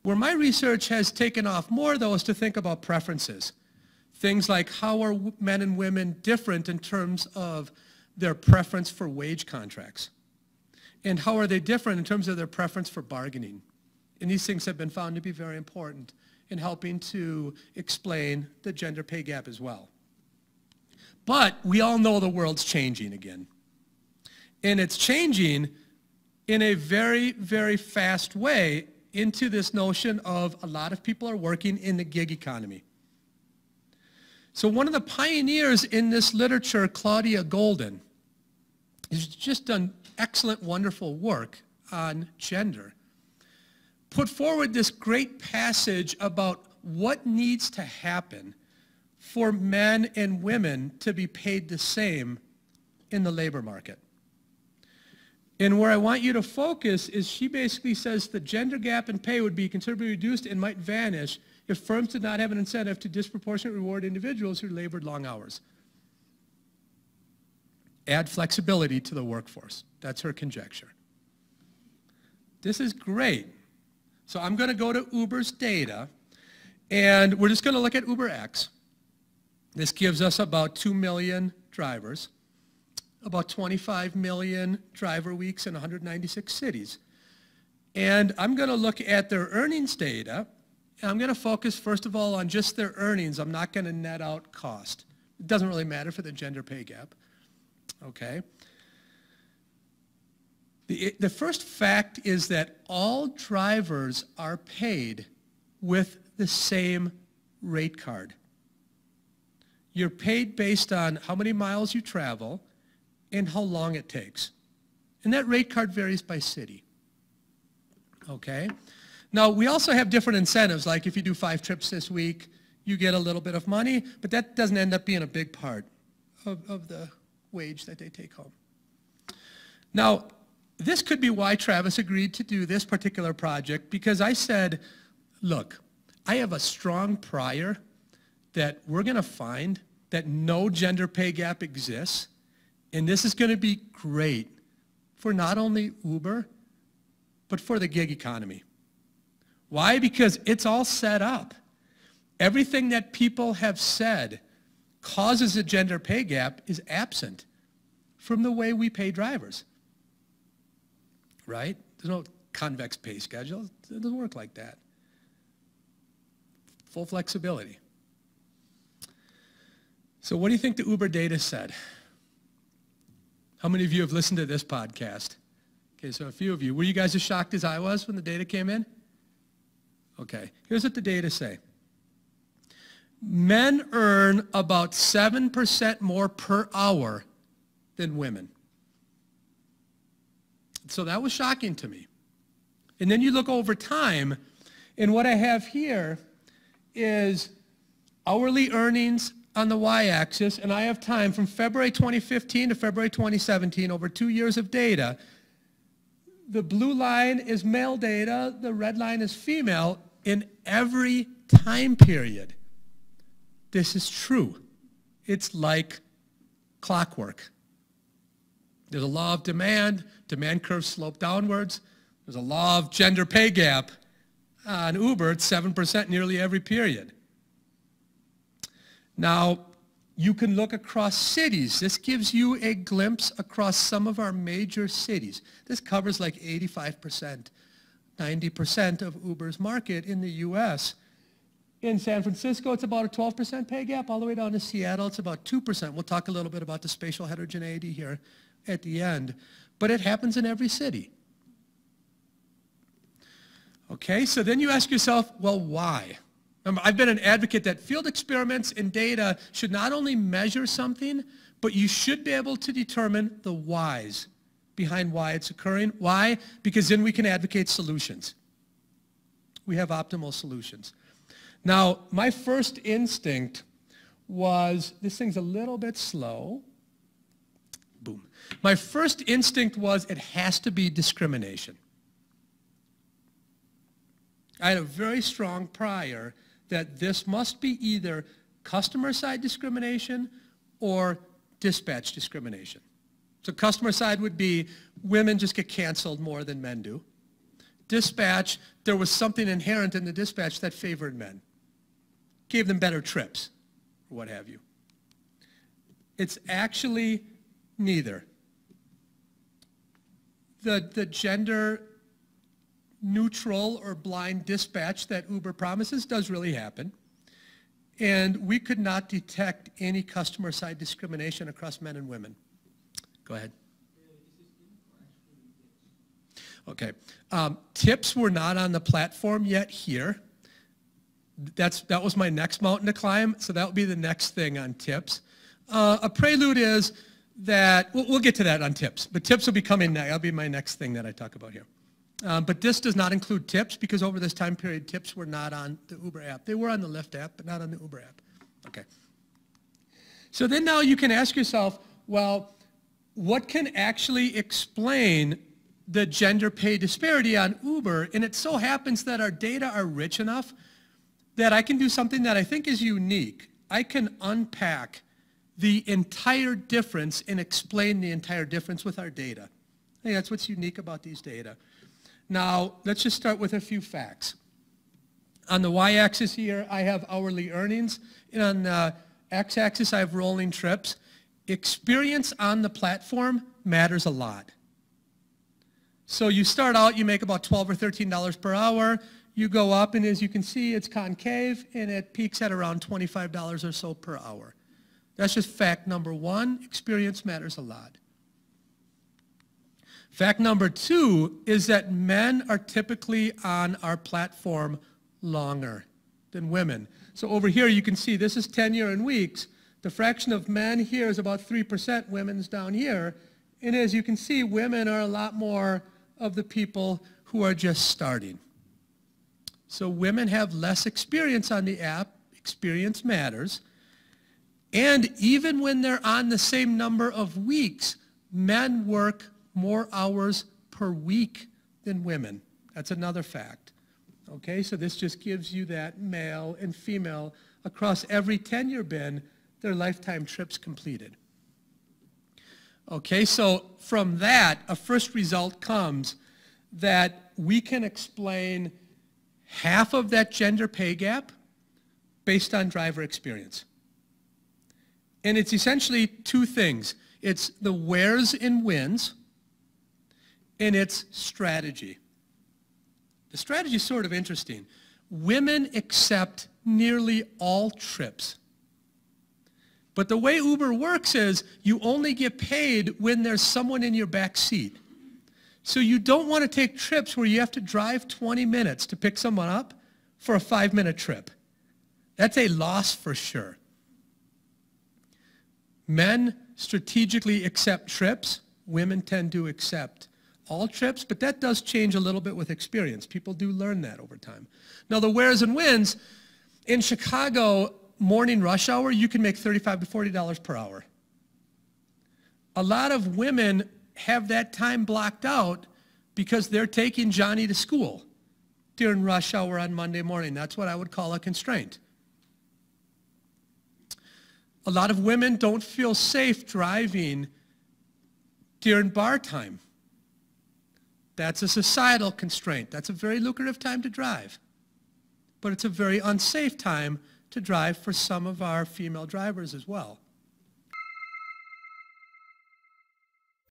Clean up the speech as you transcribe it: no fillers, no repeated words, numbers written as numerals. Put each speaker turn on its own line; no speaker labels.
Where my research has taken off more, though, is to think about preferences. Things like how are men and women different in terms of their preference for wage contracts? And how are they different in terms of their preference for bargaining? And these things have been found to be very important in helping to explain the gender pay gap as well. But we all know the world's changing again. And it's changing in a very, very fast way into this notion of a lot of people are working in the gig economy. So one of the pioneers in this literature, Claudia Golden, has just done excellent, wonderful work on gender. Put forward this great passage about what needs to happen for men and women to be paid the same in the labor market. And where I want you to focus is she basically says the gender gap in pay would be considerably reduced and might vanish if firms did not have an incentive to disproportionately reward individuals who labored long hours. Add flexibility to the workforce. That's her conjecture. This is great. So I'm going to go to Uber's data, and we're just going to look at UberX. This gives us about 2 million drivers, about 25 million driver weeks in 196 cities. And I'm going to look at their earnings data, and I'm going to focus, first of all, on just their earnings. I'm not going to net out cost. It doesn't really matter for the gender pay gap. Okay? The first fact is that all drivers are paid with the same rate card. You're paid based on how many miles you travel and how long it takes. And that rate card varies by city. Okay? Now, we also have different incentives, like if you do 5 trips this week, you get a little bit of money, but that doesn't end up being a big part of the wage that they take home. Now, this could be why Travis agreed to do this particular project, because I said, look, I have a strong prior that we're going to find that no gender pay gap exists, and this is going to be great for not only Uber, but for the gig economy. Why? Because it's all set up. Everything that people have said causes a gender pay gap is absent from the way we pay drivers. Right? There's no convex pay schedule. It doesn't work like that. Full flexibility. So what do you think the Uber data said? How many of you have listened to this podcast? Okay, so a few of you. Were you guys as shocked as I was when the data came in? Okay, here's what the data say. Men earn about 7% more per hour than women. So that was shocking to me. And then you look over time, and what I have here is hourly earnings on the y-axis, and I have time from February 2015 to February 2017, over 2 years of data. The blue line is male data, the red line is female in every time period. This is true. It's like clockwork. There's a law of demand. Demand curves slope downwards. There's a law of gender pay gap. On Uber, it's 7% nearly every period. Now, you can look across cities. This gives you a glimpse across some of our major cities. This covers like 85%, 90% of Uber's market in the US. In San Francisco, it's about a 12% pay gap. All the way down to Seattle, it's about 2%. We'll talk a little bit about the spatial heterogeneity here at the end. But it happens in every city. Okay, so then you ask yourself, well, why? I've been an advocate that field experiments and data should not only measure something, but you should be able to determine the whys behind why it's occurring. Why? Because then we can advocate solutions. We have optimal solutions. Now, my first instinct was, this thing's a little bit slow. Boom. My first instinct was it has to be discrimination. I had a very strong prior that this must be either customer-side discrimination or dispatch discrimination. So customer side would be women just get canceled more than men do. dispatch, there was something inherent in the dispatch that favored men, gave them better trips, or what have you. It's actually neither. The gender neutral or blind dispatch that Uber promises does really happen. And we could not detect any customer side discrimination across men and women. Go ahead. Okay. Tips were not on the platform yet here. That was my next mountain to climb, so that will be the next thing on tips. A prelude is that, we'll get to that on tips, but tips will be coming next. That'll be my next thing that I talk about here. But this does not include tips because over this time period, tips were not on the Uber app. They were on the Lyft app, but not on the Uber app. Okay. So then now you can ask yourself, well, what can actually explain the gender pay disparity on Uber? And it so happens that our data are rich enough that I can do something that I think is unique. I can unpack the entire difference and explain the entire difference with our data. I think that's what's unique about these data. Now, let's just start with a few facts. On the y-axis here, I have hourly earnings, and on the x-axis, I have rolling trips. Experience on the platform matters a lot. So you start out, you make about $12 or $13 per hour. You go up, and as you can see, it's concave, and it peaks at around $25 or so per hour. That's just fact number one. Experience matters a lot. Fact number two is that men are typically on our platform longer than women. So over here you can see this is tenure in weeks. The fraction of men here is about 3%, women's down here. And as you can see, women are a lot more of the people who are just starting. So women have less experience on the app. Experience matters. And even when they're on the same number of weeks, men work more hours per week than women. That's another fact. Okay, so this just gives you that male and female across every tenure bin, their lifetime trips completed. Okay, so from that, a first result comes that we can explain half of that gender pay gap based on driver experience. And it's essentially two things. It's the wheres and wins, and it's strategy. The strategy is sort of interesting. Women accept nearly all trips. But the way Uber works is you only get paid when there's someone in your back seat. So you don't want to take trips where you have to drive 20 minutes to pick someone up for a 5-minute trip. That's a loss for sure. Men strategically accept trips. Women tend to accept all trips, but that does change a little bit with experience. People do learn that over time. Now, the wheres and wins, in Chicago, morning rush hour, you can make $35 to $40 per hour. A lot of women have that time blocked out because they're taking Johnny to school during rush hour on Monday morning. That's what I would call a constraint. A lot of women don't feel safe driving during bar time. That's a societal constraint. That's a very lucrative time to drive. But it's a very unsafe time to drive for some of our female drivers as well.